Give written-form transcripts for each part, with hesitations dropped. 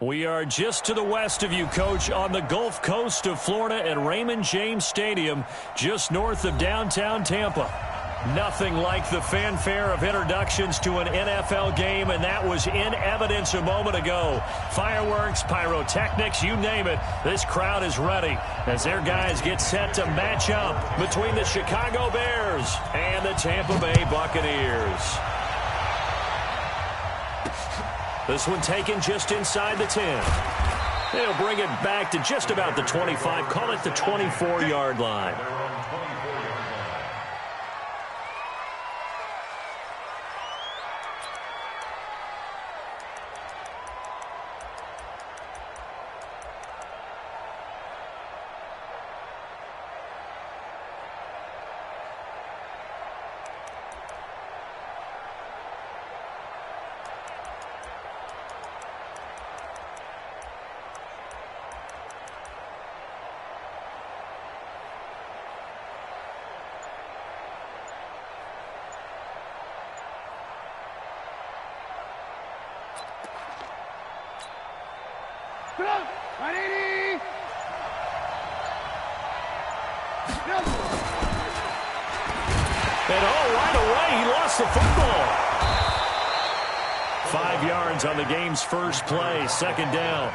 We are just to the west of you, Coach, on the Gulf Coast of Florida at Raymond James Stadium, just north of downtown Tampa. Nothing like the fanfare of introductions to an NFL game, and that was in evidence a moment ago. Fireworks, pyrotechnics, you name it. This crowd is ready as their guys get set to match up between the Chicago Bears and the Tampa Bay Buccaneers. This one taken just inside the 10. They'll bring it back to just about the 25. Call it the 24-yard line. And right away, he lost the football. 5 yards on the game's first play, second down.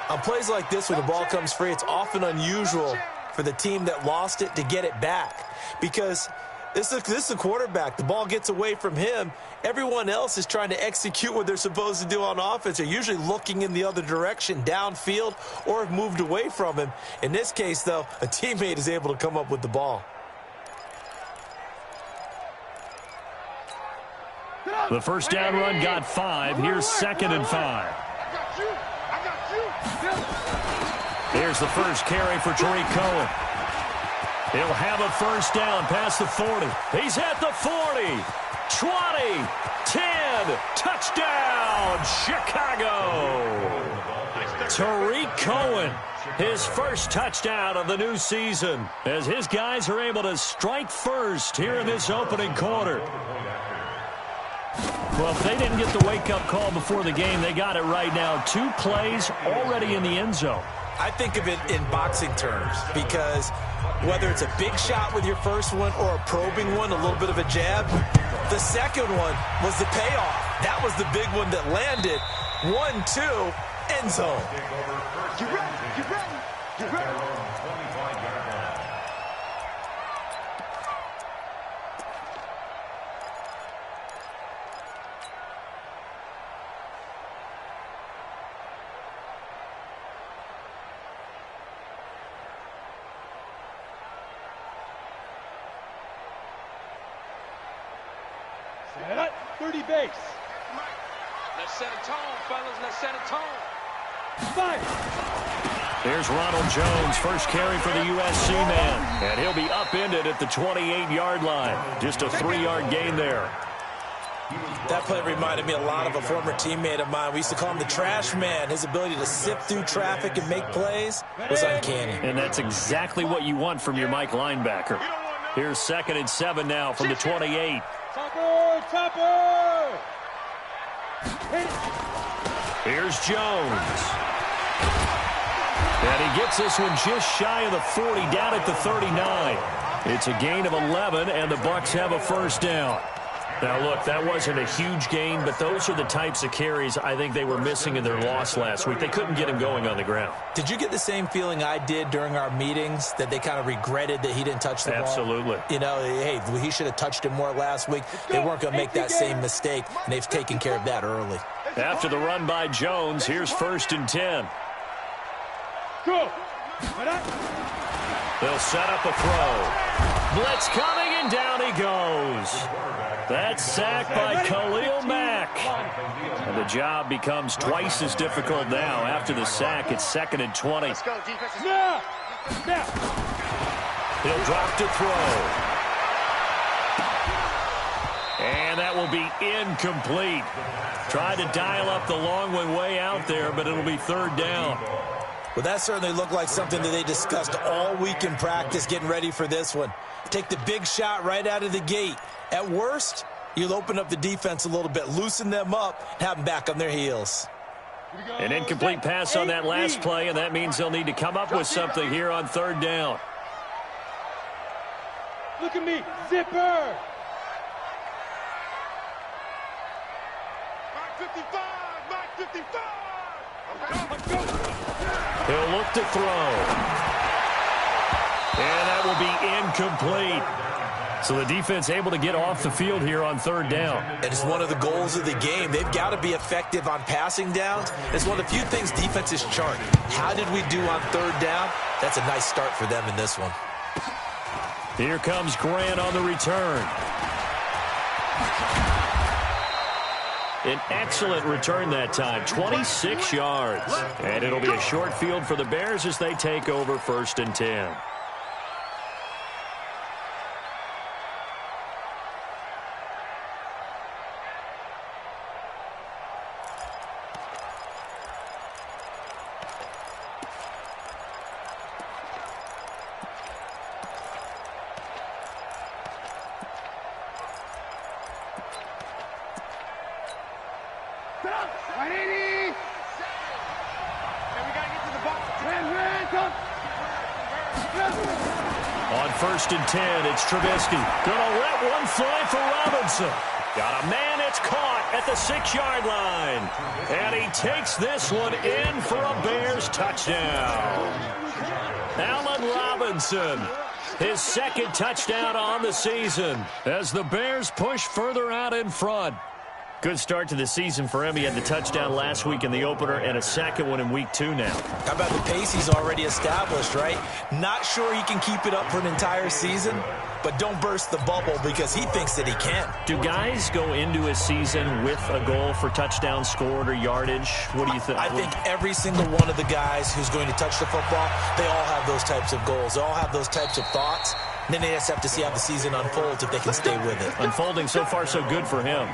On plays like this where the ball comes free, it's often unusual for the team that lost it to get it back. Because this is a quarterback. The ball gets away from him. Everyone else is trying to execute what they're supposed to do on offense. They're usually looking in the other direction, downfield, or have moved away from him. In this case, though, a teammate is able to come up with the ball. The first down run got 5. Here's 2nd and 5. Here's the first carry for Tariq Cohen. He'll have a first down past the 40. He's at the 40, 20, 10, touchdown, Chicago. Tariq Cohen, his first touchdown of the new season, as his guys are able to strike first here in this opening quarter. Well, if they didn't get the wake-up call before the game, they got it right now. 2 plays already in the end zone. I think of it in boxing terms because whether it's a big shot with your first one or a probing one, a little bit of a jab, the second one was the payoff. That was the big one that landed. 1-2, end zone. You ready? You ready? You ready? Set up, 30 base. Let's set a tone, fellas. Let's set a tone. Fire. Here's Ronald Jones, first carry for the USC man. And he'll be upended at the 28-yard line. Just a 3-yard gain there. That play reminded me a lot of a former teammate of mine. We used to call him the trash man. His ability to sift through traffic and make plays was uncanny. And that's exactly what you want from your Mike linebacker. Here's 2nd and 7 now from the 28. Topper! Here's Jones. And he gets this one just shy of the 40, down at the 39. It's a gain of 11, and the Bucs have a first down. Now, look, that wasn't a huge gain, but those are the types of carries I think they were missing in their loss last week. They couldn't get him going on the ground. Did you get the same feeling I did during our meetings, that they kind of regretted that he didn't touch the ball? Absolutely. You know, hey, he should have touched it more last week. They weren't going to make that same mistake, and they've taken care of that early. After the run by Jones, here's 1st and 10. Go. They'll set up a throw. Blitz coming, and down he goes. That's sacked by Khalil Mack. And the job becomes twice as difficult now. After the sack, it's 2nd and 20. Let's go, defense. Now. He'll drop to throw. And that will be incomplete. Tried to dial up the long one way out there, but it'll be 3rd down. Well, that certainly looked like something that they discussed all week in practice, getting ready for this one. Take the big shot right out of the gate. At worst, you'll open up the defense a little bit, loosen them up, and have them back on their heels. An incomplete pass on that last play, and that means they'll need to come up with something here on third down. Look at me, zipper! Mark 55! Mark 55! He'll look to throw. And that will be incomplete. So the defense able to get off the field here on third down. And it's one of the goals of the game. They've got to be effective on passing downs. It's one of the few things defenses chart. How did we do on third down? That's a nice start for them in this one. Here comes Grant on the return. An excellent return that time, 26 yards. And it'll be a short field for the Bears as they take over 1st and 10. On 1st and 10, it's Trubisky. Gonna let one fly for Robinson. Got a man, it's caught at the 6-yard line. And he takes this one in for a Bears touchdown. Allen Robinson, his 2nd touchdown on the season as the Bears push further out in front. Good start to the season for him. He had the touchdown last week in the opener and a 2nd one in week 2 now. How about the pace he's already established, right? Not sure he can keep it up for an entire season, but don't burst the bubble because he thinks that he can. Do guys go into a season with a goal for touchdowns scored or yardage? What do you think? I think every single one of the guys who's going to touch the football, they all have those types of goals. They all have those types of thoughts. And then they just have to see how the season unfolds if they can stay with it. Unfolding so far so good for him.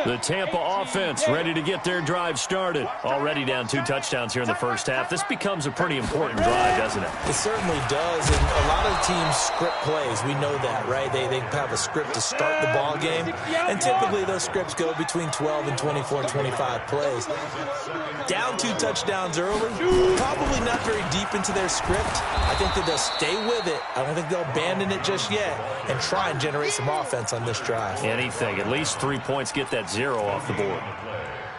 The Tampa offense ready to get their drive started. Already down 2 touchdowns here in the first half. This becomes a pretty important drive, doesn't it? It certainly does, and a lot of teams script plays. We know that, right? They have a script to start the ball game, and typically those scripts go between 12 and 24, 25 plays. Down 2 touchdowns early, probably not very deep into their script. I think that they'll stay with it. I don't think they'll abandon it just yet and try and generate some offense on this drive. Anything. At least 3 points, get that 0 off the board.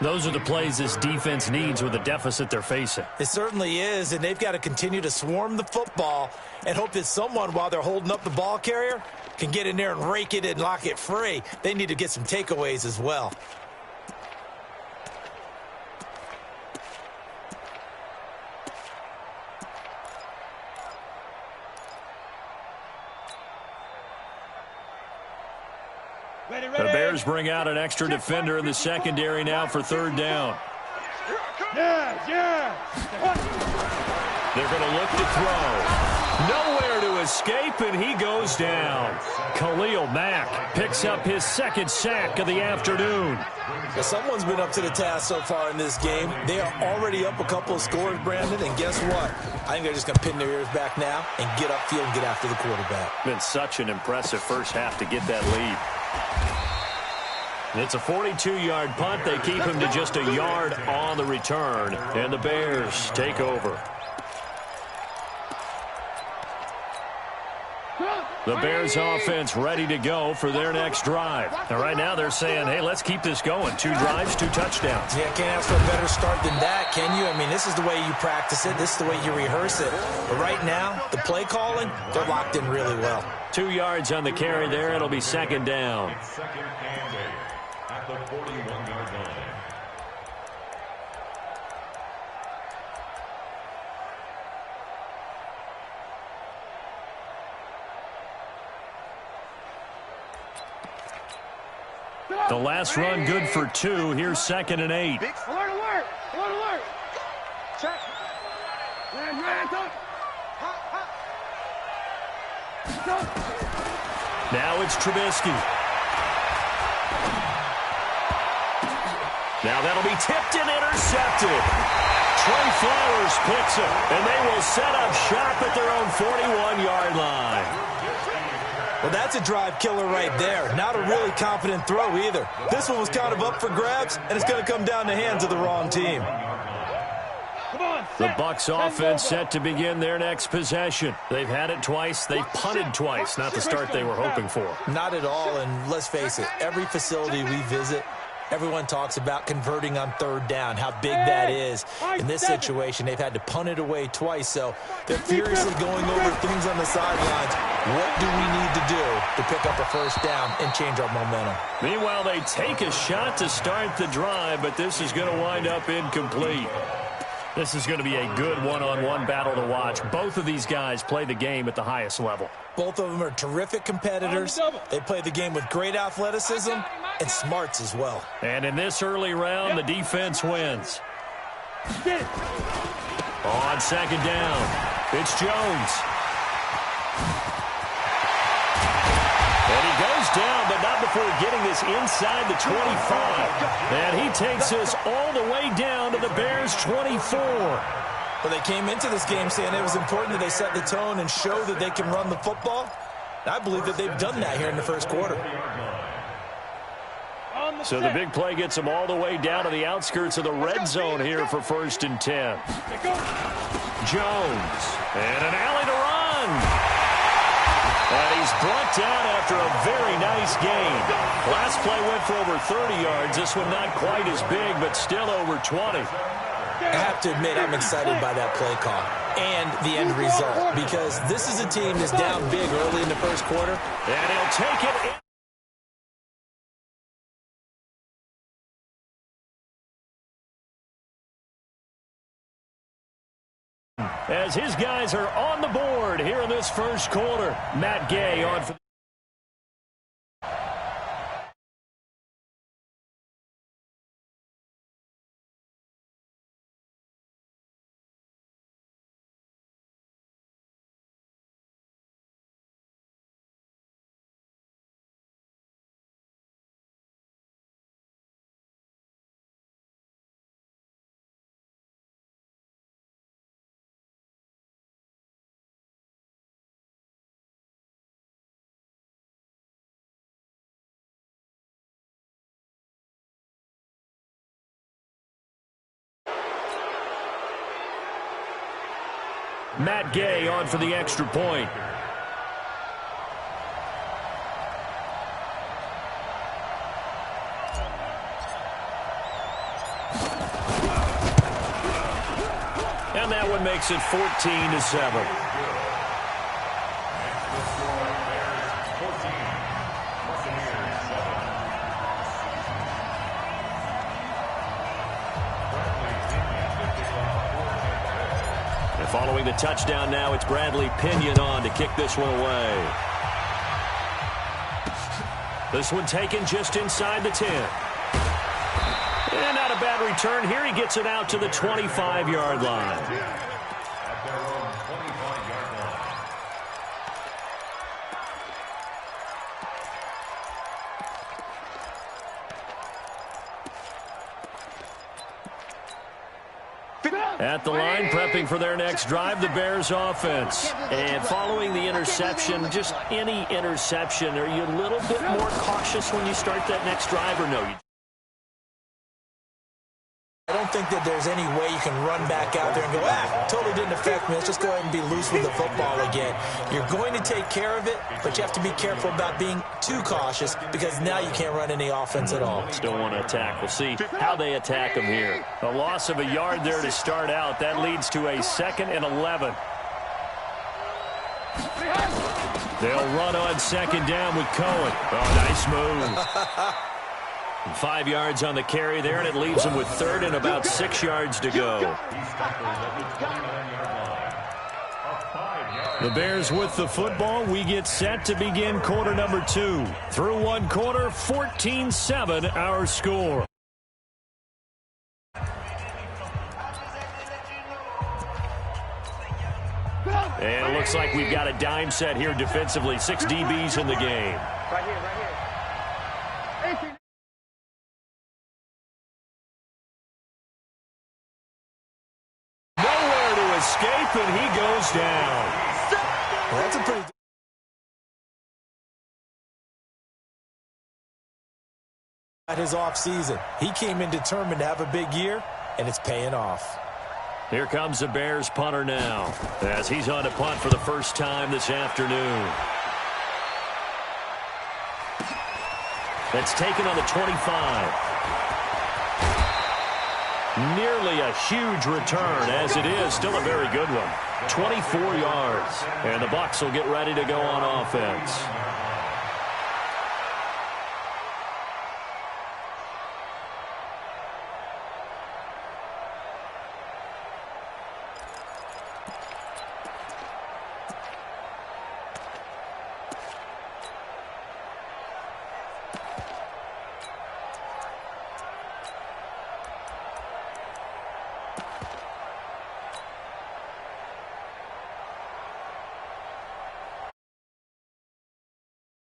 Those are the plays this defense needs with the deficit they're facing. It certainly is, and they've got to continue to swarm the football and hope that someone, while they're holding up the ball carrier, can get in there and rake it and lock it free. They need to get some takeaways as well. The Bears bring out an extra defender in the secondary now for 3rd down. Yeah. They're going to look to throw. Nowhere to escape, and he goes down. Khalil Mack picks up his 2nd sack of the afternoon. Well, someone's been up to the task so far in this game. They are already up a couple of scores, Brandon, and guess what? I think they're just going to pin their ears back now and get upfield and get after the quarterback. Been such an impressive first half to get that lead. It's a 42-yard punt. They keep him to just a yard on the return, and the Bears take over. The Bears offense ready to go for their next drive. And right now they're saying, hey, let's keep this going. 2 drives, 2 touchdowns. Yeah, can't ask for a better start than that, can you? I mean, this is the way you practice it. This is the way you rehearse it. But right now, the play calling, they're locked in really well. 2 yards on the carry there. It'll be 2nd down. At the 41-yard line. The last run good for 2. Here's 2nd and 8. Alert! Check. Now it's Trubisky. Now that'll be tipped and intercepted. Trey Flowers picks it, and they will set up shop at their own 41-yard line. Well, that's a drive killer right there. Not a really confident throw either. This one was kind of up for grabs, and it's going to come down the hands of the wrong team. The Bucs offense set to begin their next possession. They've had it twice. They've punted twice. Not the start they were hoping for. Not at all, and let's face it, every facility we visit, everyone talks about converting on third down, how big that is. In this situation, they've had to punt it away twice, so they're furiously going over things on the sidelines. What do we need to do to pick up a first down and change our momentum? Meanwhile, they take a shot to start the drive, but this is going to wind up incomplete. This is going to be a good one-on-one battle to watch. Both of these guys play the game at the highest level. Both of them are terrific competitors. They play the game with great athleticism and smarts as well. And in this early round, the defense wins. On second down, it's Jones. And he goes down, but not before getting this inside the 25. And he takes us all the way down to the Bears' 24. Well, they came into this game saying it was important that they set the tone and show that they can run the football. I believe that they've done that here in the first quarter. So the big play gets them all the way down to the outskirts of the red zone here for 1st and 10. Jones, and an alley to run. And he's brought down after a very nice gain. Last play went for over 30 yards. This one not quite as big, but still over 20. I have to admit, I'm excited by that play call and the end result, because this is a team that's down big early in the first quarter. And he'll take it. As his guys are on the board here in this first quarter. Matt Gay on for Matt Gay on for the extra point. And that one makes it 14-7. Following the touchdown now, it's Bradley Pinion on to kick this one away. This one taken just inside the 10. And not a bad return here. He gets it out to the 25-yard line. At the line, prepping for their next drive, the Bears offense. And following the interception, just any interception, are you a little bit more cautious when you start that next drive, or no? I don't think that there's any way you can run back out there and go, totally didn't affect me. Let's just go ahead and be loose with the football again. You're going to take care of it, but you have to be careful about being too cautious, because now you can't run any offense at all. Still want to attack. We'll see how they attack them here. A loss of a yard there to start out. That leads to a 2nd and 11. They'll run on 2nd down with Cohen. Oh, nice move. 5 yards on the carry there, and it leaves them with 3rd and about 6 yards to go. The Bears with the football. We get set to begin quarter number 2. Through one quarter, 14-7 our score. And it looks like we've got a dime set here defensively. 6 DBs in the game. Right here, right here. Nowhere to escape, and he goes down. Well, that's a pretty his offseason. He came in determined to have a big year, and it's paying off. Here comes the Bears punter now, as he's on to punt for the first time this afternoon. That's taken on the 25. Nearly a huge return, as it is still a very good one. 24 yards, and the Bucs will get ready to go on offense.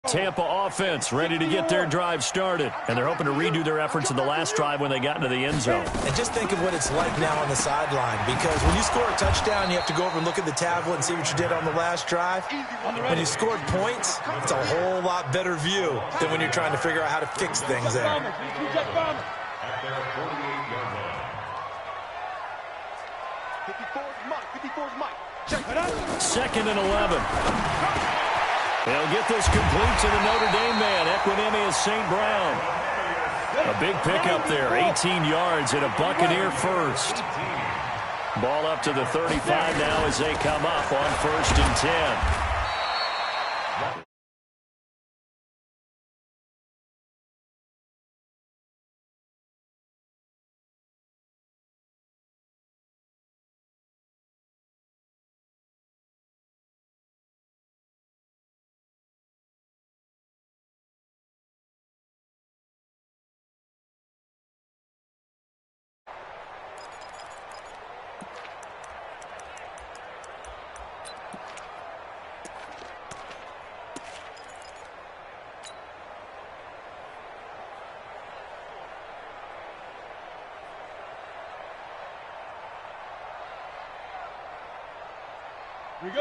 Tampa offense ready to get their drive started. And they're hoping to redo their efforts in the last drive when they got into the end zone. And just think of what it's like now on the sideline, because when you score a touchdown, you have to go over and look at the tablet and see what you did on the last drive. When you scored points, it's a whole lot better view than when you're trying to figure out how to fix things there. At their 48-yard line. 54's Mike. Check it out. 2nd and 11. They'll get this complete to the Notre Dame man, Equinemius St. Brown. A big pickup there, 18 yards and a Buccaneer first. Ball up to the 35 now as they come up on 1st and 10.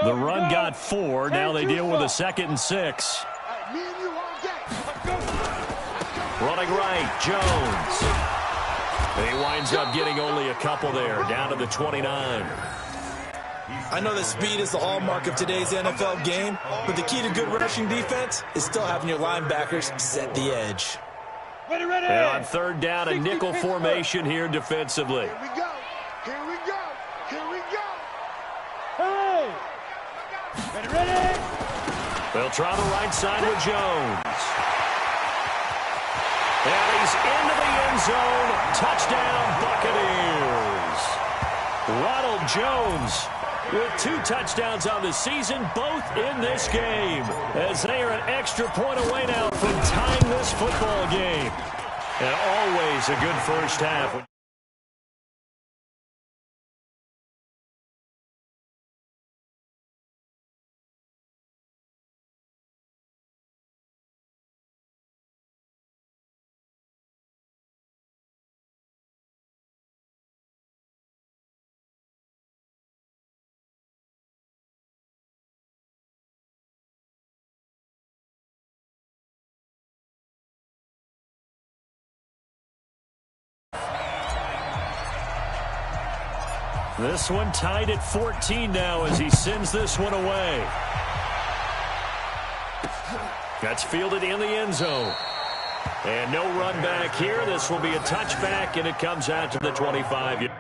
The run got 4. Now they deal with a 2nd and 6. Running right, Jones. He winds up getting only a couple there, down to the 29. I know that speed is the hallmark of today's NFL game, but the key to good rushing defense is still having your linebackers set the edge. Ready, ready. And on 3rd down, a nickel formation here defensively. Here we go. Here we go. Here we go. Hey! Ready, ready. They'll try the right side with Jones. And he's into the end zone. Touchdown, Buccaneers. Ronald Jones with 2 touchdowns on the season, both in this game, as they are an extra point away now from tying this football game. And always a good first half. This one tied at 14 now as he sends this one away. That's fielded in the end zone. And no run back here. This will be a touchback, and it comes out to the 25.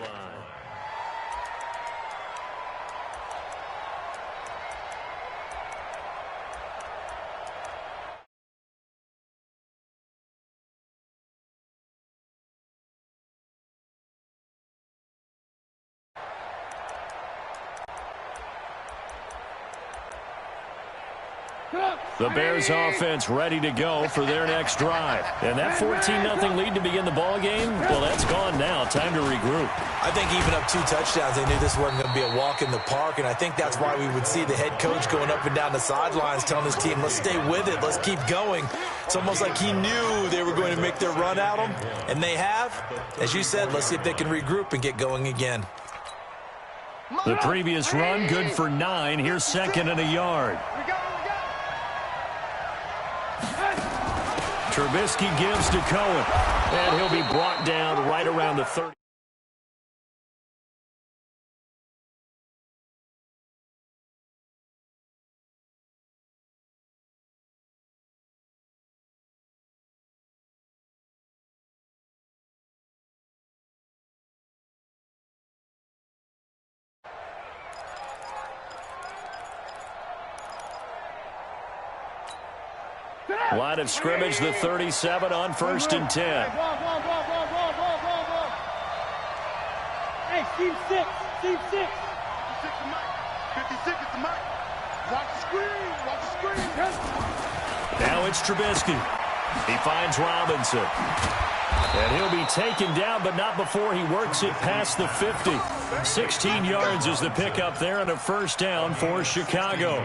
Line. The Bears offense ready to go for their next drive. And that 14-0 lead to begin the ball game, well, that's gone now. Time to regroup. I think even up 2 touchdowns, they knew this wasn't going to be a walk in the park, and I think that's why we would see the head coach going up and down the sidelines telling his team, let's stay with it, let's keep going. It's almost like he knew they were going to make their run at him, and they have. As you said, let's see if they can regroup and get going again. The previous run, good for 9. Here's second and a yard. Trubisky gives to Cohen, and he'll be brought down right around the 30. Line of scrimmage, the 37 on 1st and 10. Hey, team 6. Team 6. 56 the mic. 56 is the mic. Watch the screen. Watch the screen. Now it's Trubisky. He finds Robinson. And he'll be taken down, but not before he works it past the 50. 16 yards is the pickup there and a first down for Chicago.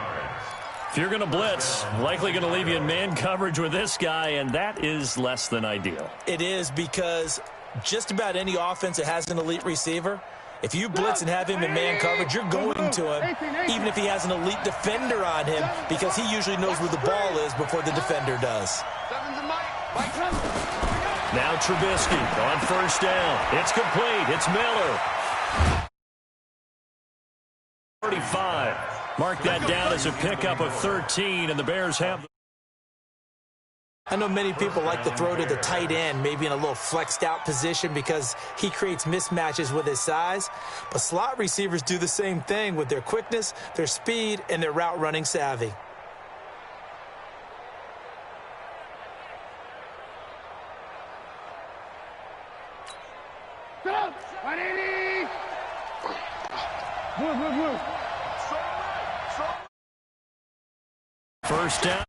If you're going to blitz, likely going to leave you in man coverage with this guy, and that is less than ideal. It is, because just about any offense that has an elite receiver, if you blitz and have him in man coverage, you're going to him, even if he has an elite defender on him, because he usually knows where the ball is before the defender does. Now Trubisky on first down. It's complete. It's Miller. 35. Mark that down as a pickup of 13, and the Bears have. I know many people like to throw to the tight end, maybe in a little flexed out position because he creates mismatches with his size. But slot receivers do the same thing with their quickness, their speed, and their route running savvy. First down.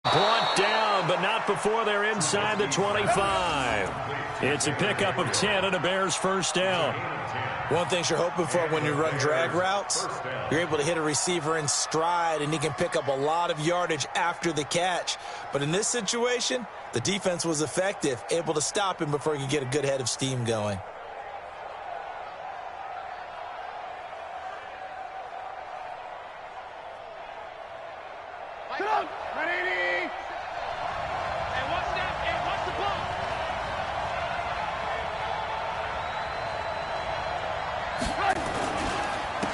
Brought down, but not before they're inside the 25. It's a pickup of 10 and a Bears first down. One thing you're hoping for when you run drag routes, you're able to hit a receiver in stride, and he can pick up a lot of yardage after the catch. But in this situation, the defense was effective, able to stop him before he could get a good head of steam going.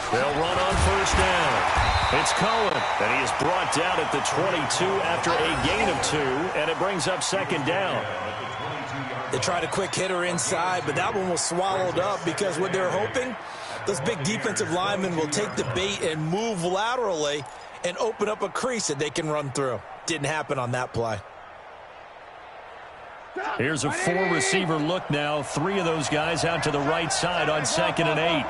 They'll run on first down. It's Cohen, and he is brought down at the 22 after a gain of 2, and it brings up second down. They tried a quick hitter inside, but that one was swallowed up because what they're hoping, those big defensive linemen will take the bait and move laterally and open up a crease that they can run through. Didn't happen on that play. Here's a 4-receiver look now. 3 of those guys out to the right side on 2nd and 8.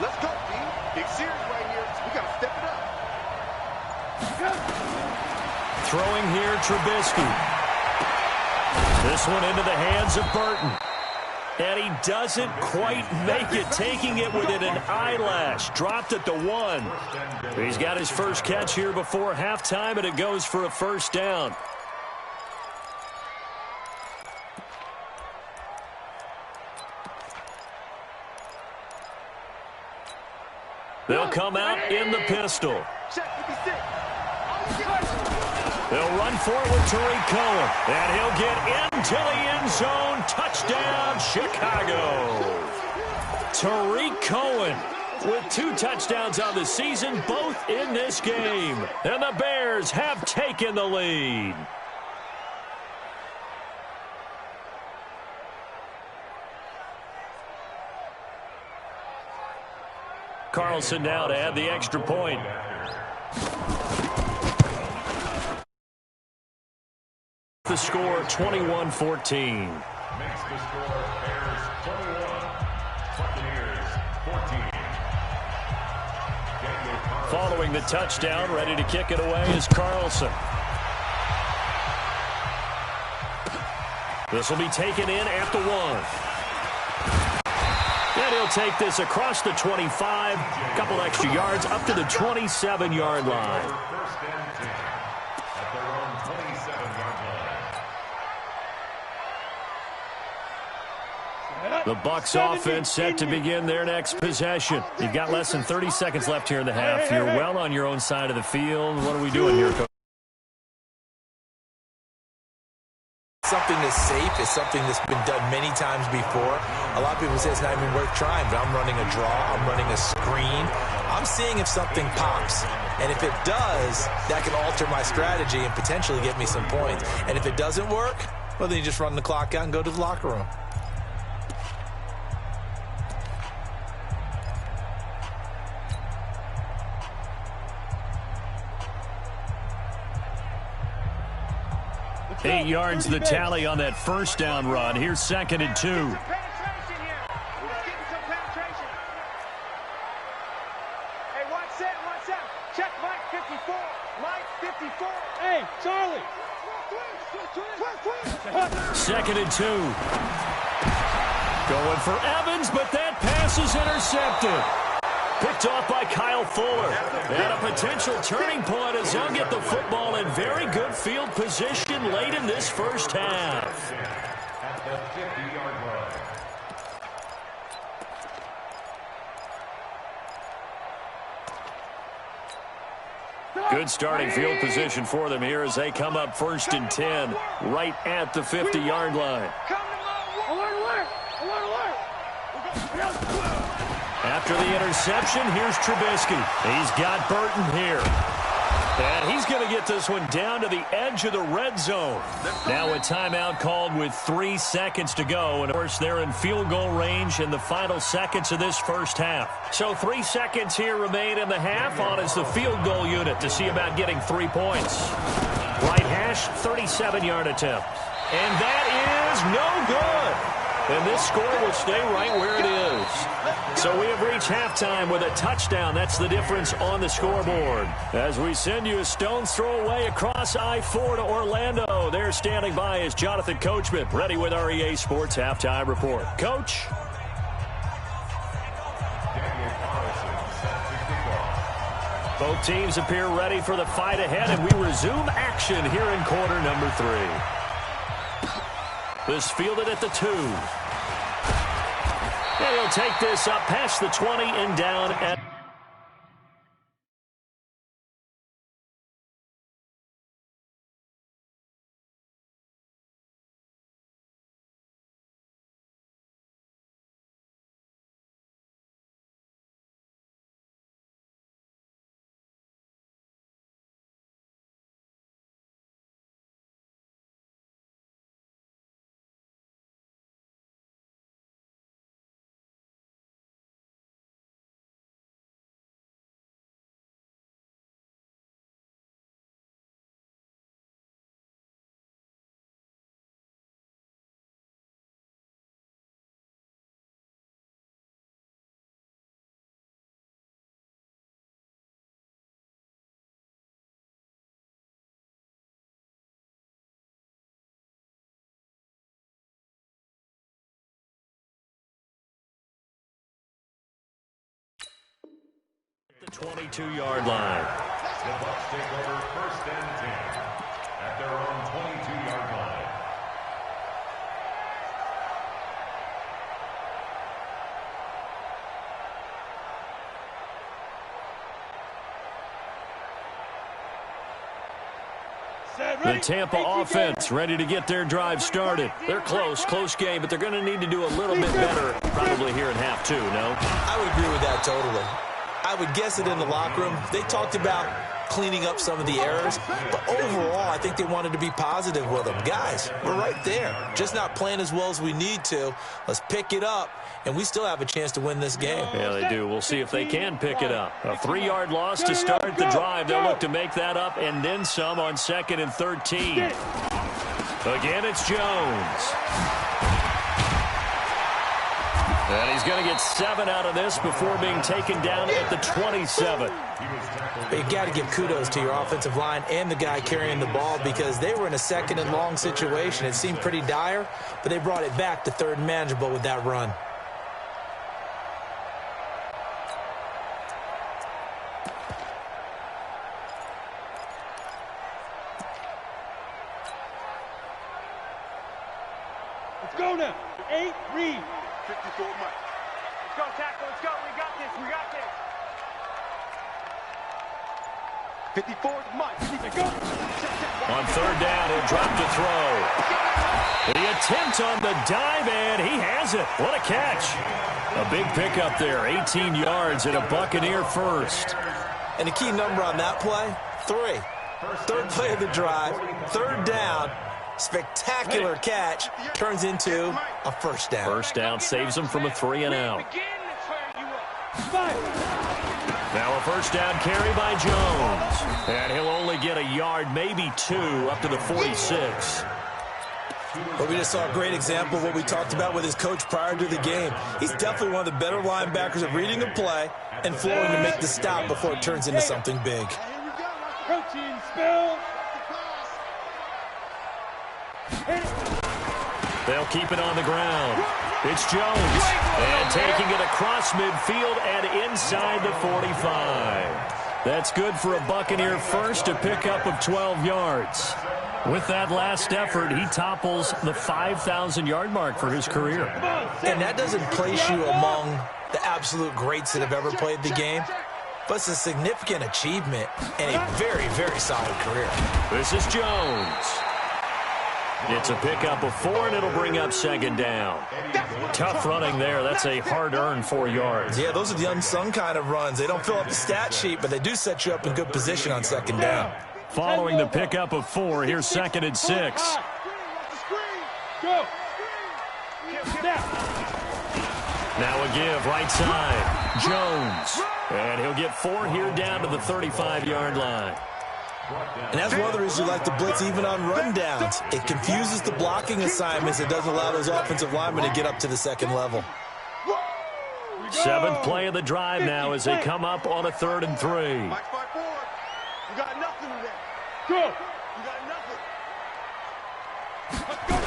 Let's go, team. Big series right here. We got to step it up. Throwing here, Trubisky. This one into the hands of Burton. And he doesn't quite make it, taking it within an eyelash. Dropped at the 1. He's got his first catch here before halftime, and it goes for a first down. They'll come out in the pistol. They'll run forward with Tariq Cohen, and he'll get into the end zone. Touchdown, Chicago. Tariq Cohen with 2 touchdowns on the season, both in this game. And the Bears have taken the lead. Carlson now to add the extra point. The score 21-14. Makes the score Bears 21, Buccaneers 14. Following the touchdown, ready to kick it away is Carlson. This will be taken in at the 1. And he'll take this across the 25, a couple extra yards up to the 27-yard line. First and 10 at their own 27-yard line. The Bucs offense set to begin their next possession. You've got less than 30 seconds left here in the half. You're well on your own side of the field. What are we doing here, Coach? Something that's safe is something that's been done many times before. A lot of people say it's not even worth trying, but I'm running a draw, I'm running a screen. I'm seeing if something pops. And if it does, that can alter my strategy and potentially get me some points. And if it doesn't work, well, then you just run the clock out and go to the locker room. Eight yards the tally on that first down run. Here's 2nd and 2. Check Mike 54. Mike 54. Hey, Charlie. 2nd and 2. Going for Evans, but that pass is intercepted. Picked off by Kyle Fuller. And a potential turning point as they'll get the football in very good field position late in this first half. At the 50-yard line. Good starting field position for them here as they come up 1st and 10 right at the 50-yard line. After the interception, here's Trubisky. He's got Burton here. And he's going to get this one down to the edge of the red zone. Now a timeout called with 3 seconds to go. And, of course, they're in field goal range in the final seconds of this first half. So 3 seconds here remain in the half on as the field goal unit to see about getting 3 points. Right hash, 37-yard attempt. And that is no good. And this score will stay right where it is. So we have reached halftime with a touchdown. That's the difference on the scoreboard. As we send you a stone's throw away across I-4 to Orlando. There standing by is Jonathan Coachman, ready with our EA Sports Halftime Report. Coach? Both teams appear ready for the fight ahead, and we resume action here in quarter number 3. This fielded at the 2. And he'll take this up past the 20 and down at... the 22-yard line. The Bucs take over 1st and 10 at their own 22-yard line. The Tampa offense ready to get their drive started. They're close game, but they're going to need to do a little bit better probably here in half two, no? I would agree with that totally. I would guess it in the locker room. They talked about cleaning up some of the errors, but overall, I think they wanted to be positive with them. Guys, we're right there. Just not playing as well as we need to. Let's pick it up, and we still have a chance to win this game. Yeah, they do. We'll see if they can pick it up. A 3-yard loss to start the drive. They'll look to make that up and then some on 2nd and 13. Again, it's Jones. And he's going to get 7 out of this before being taken down at the 27. You've got to give kudos to your offensive line and the guy carrying the ball because they were in a 2nd and long situation. It seemed pretty dire, but they brought it back to 3rd and manageable with that run. Let's go now. 8, read. 54, Mike. Let's go, tackle. Let's go. We got this. We got this. 54 is Mike. Let's go. On 3rd down, he'll drop to throw. The attempt on the dive, and he has it. What a catch. A big pickup there, 18 yards and a Buccaneer first. And the key number on that play, 3. 3rd play of the drive, 3rd down. Spectacular catch turns into a 1st down. 1st down saves them from a 3 and out. Now a 1st down carry by Jones. And he'll only get a yard, maybe 2, up to the 46. But we just saw a great example of what we talked about with his coach prior to the game. He's definitely one of the better linebackers at reading a play and flowing to make the stop before it turns into something big. Protein spill. They'll keep it on the ground. It's Jones. And taking it across midfield and inside the 45. That's good for a Buccaneer first, a pickup of 12 yards. With that last effort, he topples the 5,000-yard mark for his career. And that doesn't place you among the absolute greats that have ever played the game, but it's a significant achievement and a very, very solid career. This is Jones. It's a pickup of 4, and it'll bring up 2nd down. Tough running there. That's a hard-earned 4 yards. Yeah, those are the unsung kind of runs. They don't fill up the stat sheet, but they do set you up in good position on 2nd down. Following the pickup of 4, here's 2nd and 6. Go. Now a give, right side. Jones. And he'll get 4 here down to the 35-yard line. And that's one of the reasons we like to blitz even on rundowns. It confuses the blocking assignments. It doesn't allow those offensive linemen to get up to the 2nd level. 7th play of the drive now as they come up on a 3rd and 3. Mike, 5 forward. You got nothing today. Go. You got nothing. Let's go.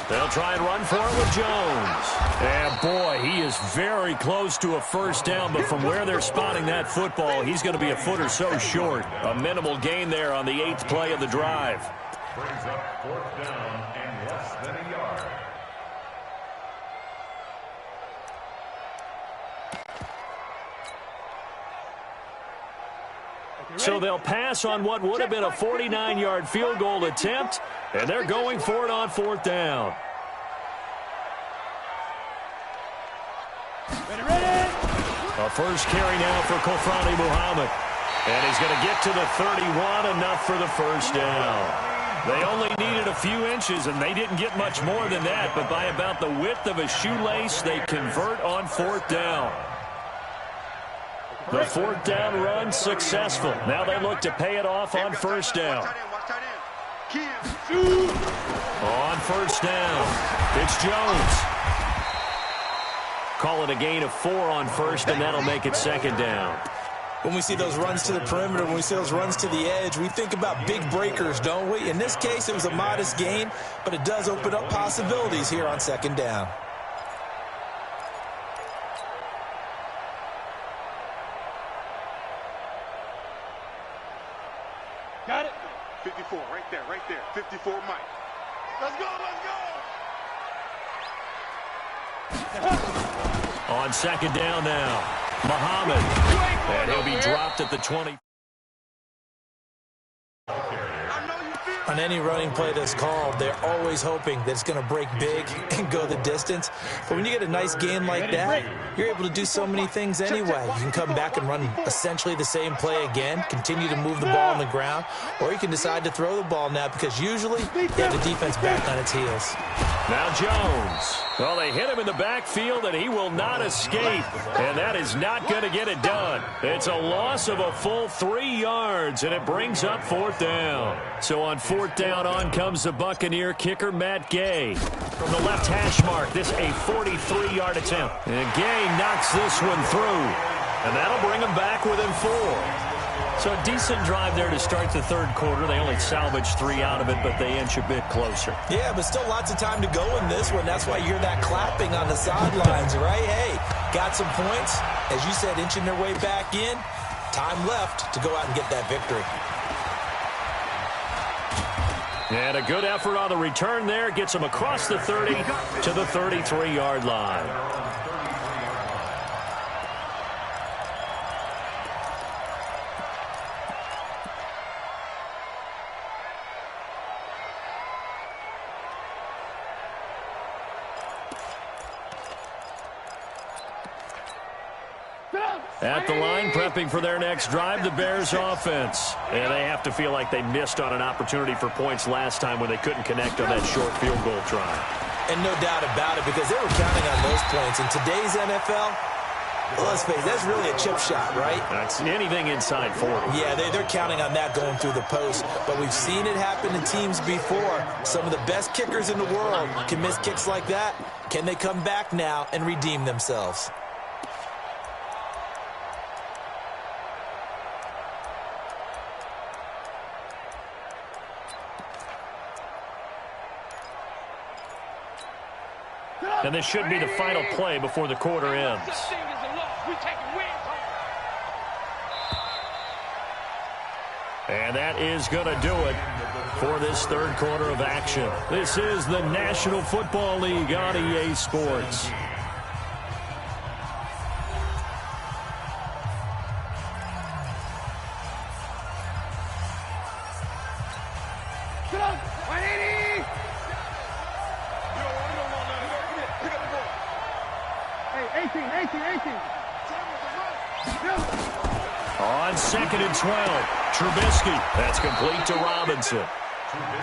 They'll try and run for it with Jones. And boy, he is very close to a 1st down, but from where they're spotting that football, he's going to be a foot or so short. A minimal gain there on the 8th play of the drive. Brings up 4th down and less than a yard. So they'll pass on what would have been a 49-yard field goal attempt, and they're going for it on 4th down. A first carry now for Kofrani Muhammad. And he's going to get to the 31, enough for the 1st down. They only needed a few inches, and they didn't get much more than that, but by about the width of a shoelace, they convert on 4th down. The 4th down run successful. Now they look to pay it off on 1st down. On 1st down, it's Jones. Call it a gain of 4 on 1st, and that'll make it 2nd down. When we see those runs to the perimeter, when we see those runs to the edge, we think about big breakers, don't we? In this case, it was a modest gain, but it does open up possibilities here on 2nd down. Got it? 54, right there, 54, Mike. Let's go, On 2nd down now, Muhammad. And he'll be dropped at the 20. on any running play that's called, they're always hoping that it's going to break big and go the distance. But when you get a nice game like that, you're able to do so many things anyway. You can come back and run essentially the same play again, continue to move the ball on the ground, or you can decide to throw the ball now because usually you have the defense back on its heels. Now Jones. Well, they hit him in the backfield, and he will not escape. And that is not going to get it done. It's a loss of a full 3 yards, and it brings up 4th down. So on 4th down, on comes the Buccaneer kicker, Matt Gay. From the left hash mark, this a 43-yard attempt. And Gay knocks this one through. And that'll bring him back within 4. So a decent drive there to start the 3rd quarter. They only salvaged 3 out of it, but they inch a bit closer. Yeah, but still lots of time to go in this one. That's why you hear that clapping on the sidelines, right? Hey, got some points. As you said, inching their way back in. Time left to go out and get that victory. And a good effort on the return there. Gets them across the 30 to the 33-yard line. At the line, prepping for their next drive, the Bears offense. And they have to feel like they missed on an opportunity for points last time when they couldn't connect on that short field goal try. And no doubt about it, because they were counting on those points. In today's NFL, well, let's face it, that's really a chip shot, right? That's anything inside 40. Yeah, they're counting on that going through the post. But we've seen it happen to teams before. Some of the best kickers in the world can miss kicks like that. Can they come back now and redeem themselves? And this should be the final play before the quarter ends. And that is going to do it for this 3rd quarter of action. This is the National Football League on EA Sports. On 2nd and 12, Trubisky. That's complete to Robinson.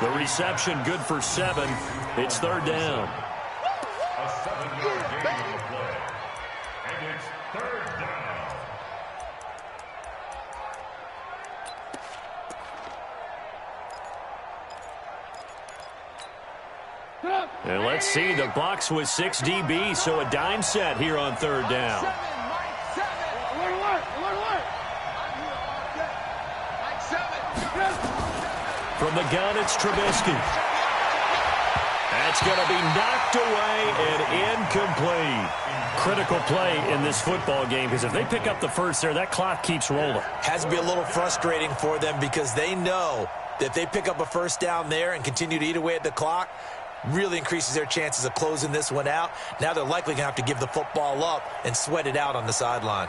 The reception good for 7. It's 3rd down. A 7-yard gain on the play. And it's 3rd down. And let's see, the Bucs with 6 DBs, so a dime set here on 3rd down. From the gun, it's Trubisky. That's going to be knocked away and incomplete. Critical play in this football game, because if they pick up the first there, that clock keeps rolling. Has to be a little frustrating for them because they know that if they pick up a first down there and continue to eat away at the clock, really increases their chances of closing this one out. Now they're likely going to have to give the football up and sweat it out on the sideline.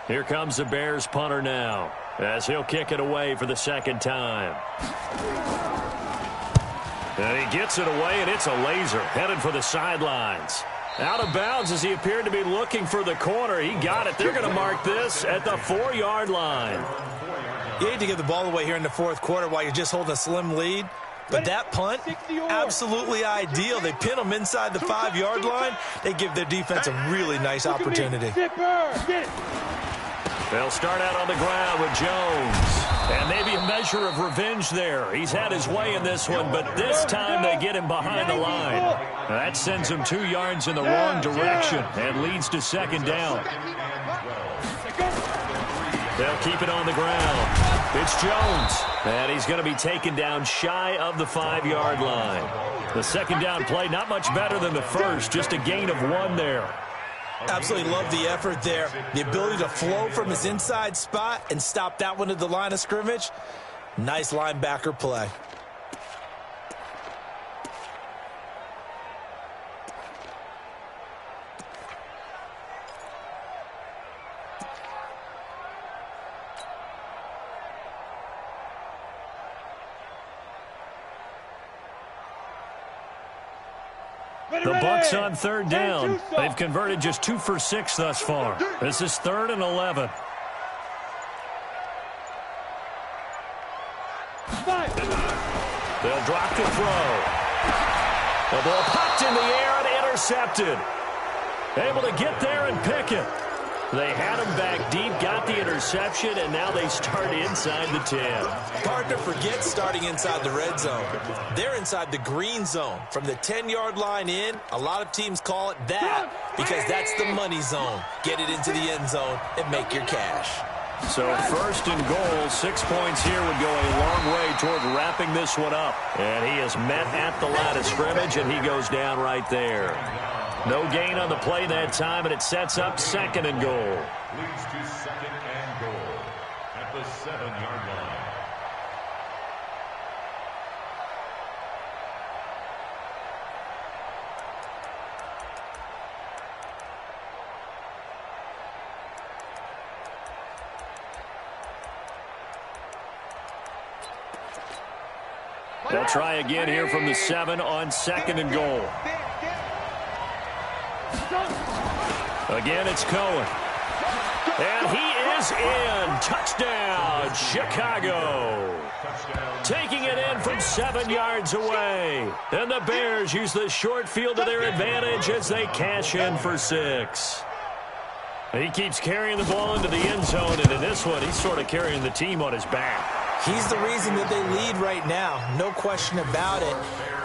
Here comes the Bears punter now, as he'll kick it away for the 2nd time. And he gets it away, and it's a laser, headed for the sidelines. Out of bounds as he appeared to be looking for the corner. He got it. They're going to mark this at the 4-yard line. You hate to give the ball away here in the 4th quarter while you're just holding a slim lead. But that punt, absolutely ideal. They pin them inside the 5-yard line. They give their defense a really nice opportunity. They'll start out on the ground with Jones. And maybe a measure of revenge there. He's had his way in this one, but this time they get him behind the line. That sends him 2 yards in the wrong direction and leads to 2nd down. They'll keep it on the ground. It's Jones. And he's going to be taken down shy of the 5-yard line. The 2nd down play, not much better than the first, just a gain of 1 there. Absolutely love the effort there. The ability to flow from his inside spot and stop that one at the line of scrimmage. Nice linebacker play. The Bucs on third down. They've converted just 2 for 6 thus far. This is 3rd and 11. They'll drop to throw. The ball popped in the air and intercepted. Able to get there and pick it. They had him back deep, got the interception, and now they start inside the 10. Hard to forget starting inside the red zone. They're inside the green zone. From the 10-yard line in, a lot of teams call it that because that's the money zone. Get it into the end zone and make your cash. So 1st and goal, 6 points here would go a long way toward wrapping this one up. And he is met at the line of scrimmage, and he goes down right there. No gain on the play that time, and it sets up 2nd and goal. Leads to 2nd and goal at the 7-yard line. They'll try again here from the 7 on 2nd and goal. Again, it's Cohen. And he is in. Touchdown, Chicago. Taking it in from 7 yards away. And the Bears use the short field to their advantage as they cash in for 6. He keeps carrying the ball into the end zone, and in this one, he's sort of carrying the team on his back. He's the reason that they lead right now. No question about it.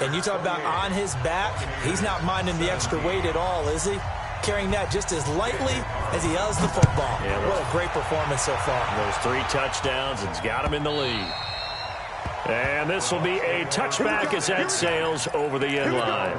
And you talk about on his back, he's not minding the extra weight at all, is he? Carrying that just as lightly as he does the football. Yeah, what a great performance so far. Those 3 touchdowns, it's got him in the lead. And this will be a touchback as that sails over the end line.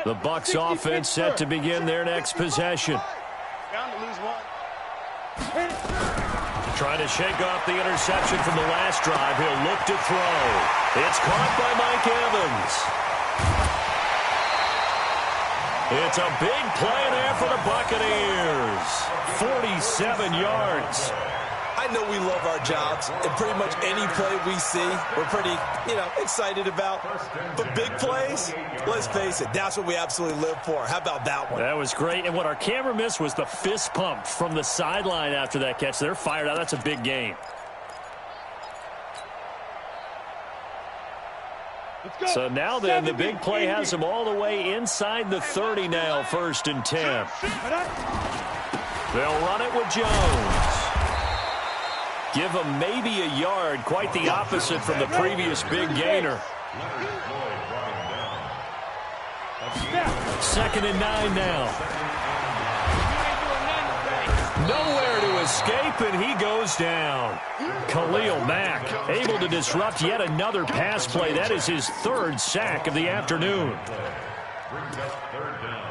The Bucs offense set to begin their next possession. Trying to shake off the interception from the last drive. He'll look to throw. It's caught by Mike Evans. It's a big play there for the Buccaneers. 47 yards. I know we love our jobs, and pretty much any play we see, we're pretty, excited about. But big plays, let's face it, that's what we absolutely live for. How about that one? That was great, and what our camera missed was the fist pump from the sideline after that catch. They're fired out. That's a big game. So now then, the big play has them all the way inside the 30 now, 1st and 10. They'll run it with Jones. Give him maybe a yard, quite the opposite from the previous big gainer. 2nd and 9 now. Nowhere to escape, and he goes down. Khalil Mack able to disrupt yet another pass play. That is his 3rd sack of the afternoon. Brings up 3rd down.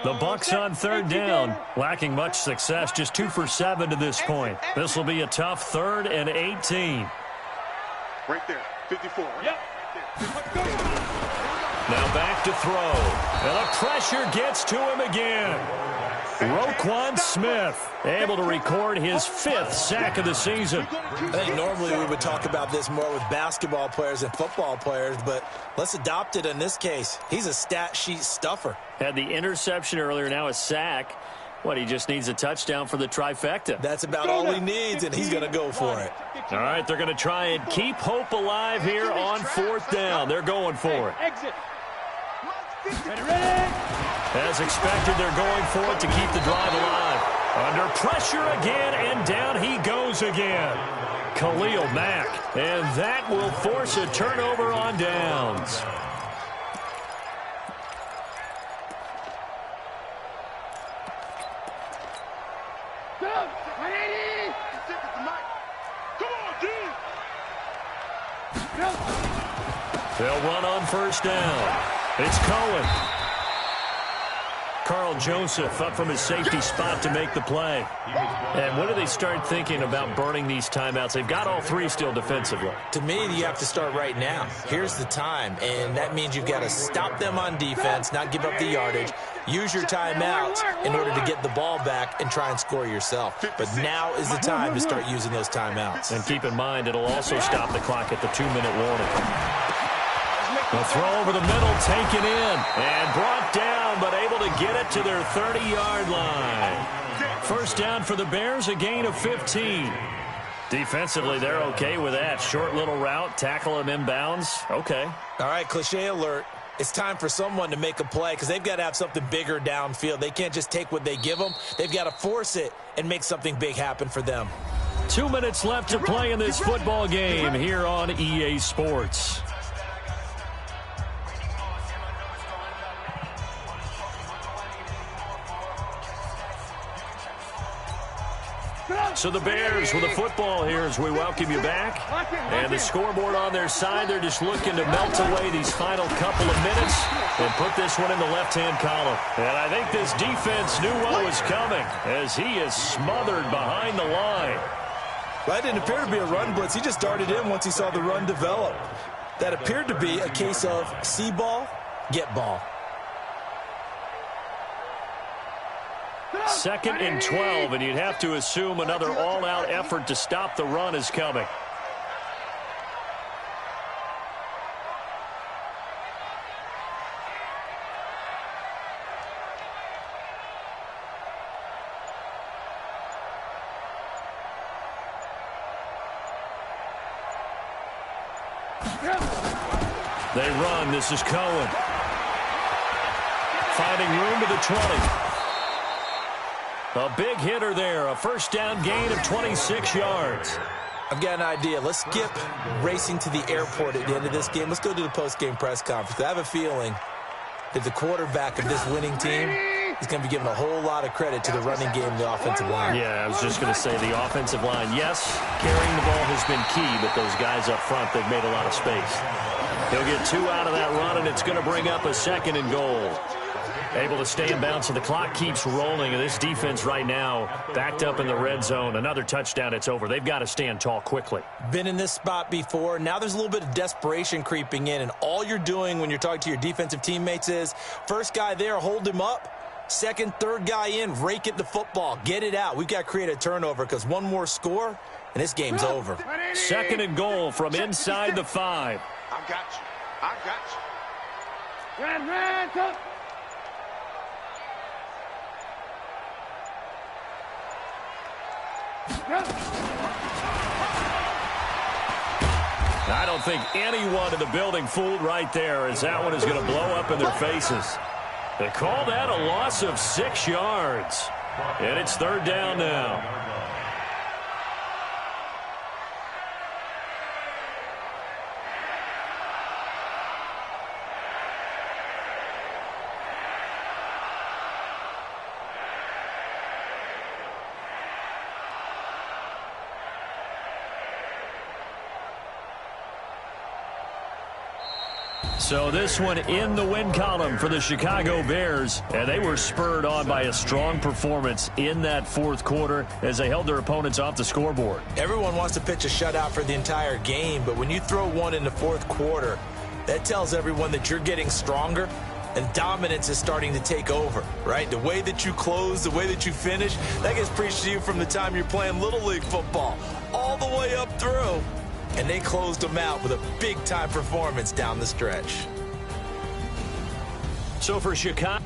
The Bucs on 3rd down, lacking much success, just 2 for 7 to this point. This will be a tough 3rd and 18. Right there, 54. Yep. Now back to throw. And the pressure gets to him again. Roquan Smith able to record his 5th sack of the season. I think normally we would talk about this more with basketball players and football players, but let's adopt it in this case. He's a stat sheet stuffer. Had the interception earlier, now a sack. What, he just needs a touchdown for the trifecta. That's about all he needs, and he's going to go for it. All right, they're going to try and keep hope alive here on 4th down. They're going for it. Exit. As expected, they're going for it to keep the drive alive. Under pressure again, and down he goes again. Khalil Mack, and that will force a turnover on downs. They'll run on first down. It's Cohen. Carl Joseph up from his safety spot to make the play. And when do they start thinking about burning these timeouts? They've got all three still defensively. To me, you have to start right now. Here's the time, and that means you've got to stop them on defense, not give up the yardage, use your timeouts in order to get the ball back and try and score yourself. But now is the time to start using those timeouts. And keep in mind, it'll also stop the clock at the 2-minute warning. The throw over the middle, taken in, and brought down, but able to get it to their 30-yard line. First down for the Bears, a gain of 15. Defensively, they're okay with that. Short little route, tackle him inbounds. Okay. All right, cliche alert. It's time for someone to make a play because they've got to have something bigger downfield. They can't just take what they give them. They've got to force it and make something big happen for them. 2 minutes left to play in this football game here on EA Sports. So the Bears with the football here as we welcome you back. And the scoreboard on their side, they're just looking to melt away these final couple of minutes and put this one in the left-hand column. And I think this defense knew what was coming as he is smothered behind the line. Well, that didn't appear to be a run blitz. He just darted in once he saw the run develop. That appeared to be a case of see ball, get ball. 2nd and 12, and you'd have to assume another all-out effort to stop the run is coming. They run. This is Cohen. Finding room to the 20. A big hitter there, a first down gain of 26 yards. I've got an idea. Let's skip racing to the airport at the end of this game. Let's go to the post-game press conference. I have a feeling that the quarterback of this winning team is going to be given a whole lot of credit to the running game and the offensive line. Yeah, I was just going to say the offensive line. Yes, carrying the ball has been key, but those guys up front, they've made a lot of space. He'll get 2 out of that run, and it's going to bring up a 2nd and goal. Able to stay in bounds, so the clock keeps rolling. And this defense right now backed up in the red zone. Another touchdown, it's over. They've got to stand tall quickly. Been in this spot before. Now there's a little bit of desperation creeping in. And all you're doing when you're talking to your defensive teammates is, first guy there, hold him up. Second, third guy in, rake at the football. Get it out. We've got to create a turnover because one more score, and this game's over. 2nd and goal from inside the 5. I got you. I got you. Run, go. I don't think anyone in the building fooled right there, as that one is going to blow up in their faces. They call that a loss of 6 yards. And it's 3rd down now. So this one in the win column for the Chicago Bears, and they were spurred on by a strong performance in that 4th quarter as they held their opponents off the scoreboard. Everyone wants to pitch a shutout for the entire game, but when you throw one in the 4th quarter, that tells everyone that you're getting stronger and dominance is starting to take over, right? The way that you close, the way that you finish, that gets preached to you from the time you're playing Little League football all the way up through. And they closed them out with a big-time performance down the stretch. So for Chicago...